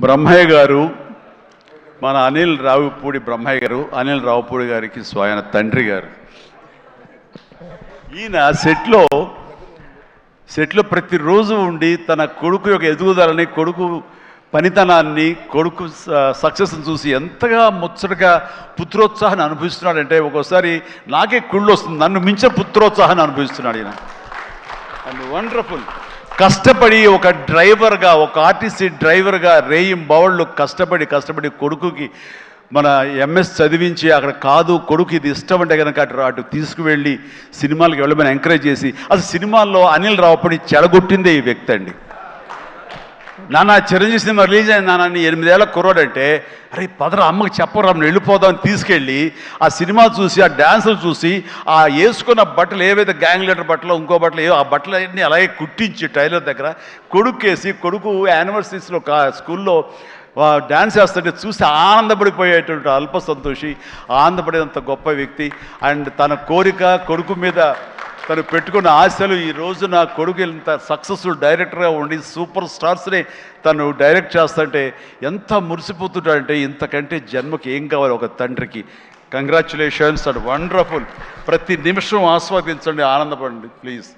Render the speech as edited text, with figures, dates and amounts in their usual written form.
బ్రహ్మయ్య గారు, మన అనిల్ రావుపూడి బ్రహ్మయ్య గారు, అనిల్ రావుపూడి గారికి స్వయం తండ్రి గారు. ఈయన సెట్లో ప్రతిరోజు ఉండి తన కొడుకు యొక్క ఎదుగుదలని, కొడుకు పనితనాన్ని, కొడుకు సక్సెస్ని చూసి ఎంతగా ముచ్చటగా పుత్రోత్సాహాన్ని అనుభవిస్తున్నాడంటే ఒక్కోసారి నాకే కుళ్ళు వస్తుంది. నన్ను మించిన పుత్రోత్సాహాన్ని అనుభవిస్తున్నాడు ఈయన. And wonderful. కష్టపడి ఒక డ్రైవర్గా, ఒక ఆర్టీసీ డ్రైవర్గా రేయింబవళ్ళు కష్టపడి కొడుకుకి మన ఎంఎస్ చదివించి అక్కడ కాదు కొడుకు ఇది ఇష్టం అంటే కనుక అటు తీసుకువెళ్ళి సినిమాలకు వెళ్ళమని ఎంకరేజ్ చేసి అసలు సినిమాల్లో అనిల్ రావుపూడి చెడగొట్టిందే ఈ వ్యక్తి అండి. నాన్న చిరంజీవి సినిమా రిలీజ్ అయిన నాన్న 8 ఏళ్ళ కుర్రాడంటే అరే పదరా అమ్మకి చెప్పరా వెళ్ళిపోదామని తీసుకెళ్ళి ఆ సినిమా చూసి ఆ డ్యాన్సులు చూసి ఆ వేసుకున్న బట్టలు ఏవైతే గ్యాంగ్ లీడర్ బట్టలు ఇంకో బట్టలు ఏవో ఆ బట్టలు అన్నీ అలాగే కుట్టించి టైలర్ దగ్గర కొడుకేసి కొడుకు యానివర్సరీస్లో స్కూల్లో డ్యాన్స్ చేస్తుంటే చూసి ఆనందపడిపోయేటువంటి అల్ప సంతోషి, ఆనందపడేంత గొప్ప వ్యక్తి. అండ్ తన కోరిక, కొడుకు మీద తను పెట్టుకున్న ఆశలు, ఈ రోజు నా కొడుకు ఇంత సక్సెస్ఫుల్ డైరెక్టర్గా ఉండి సూపర్ స్టార్స్ని తను డైరెక్ట్ చేస్తుంటే ఎంత మురిసిపోతుంటాడంటే ఇంతకంటే జన్మకి ఏం కావాలి ఒక తండ్రికి. Congratulations and wonderful. ప్రతి నిమిషం ఆస్వాదించండి, ఆనందపడండి ప్లీజ్.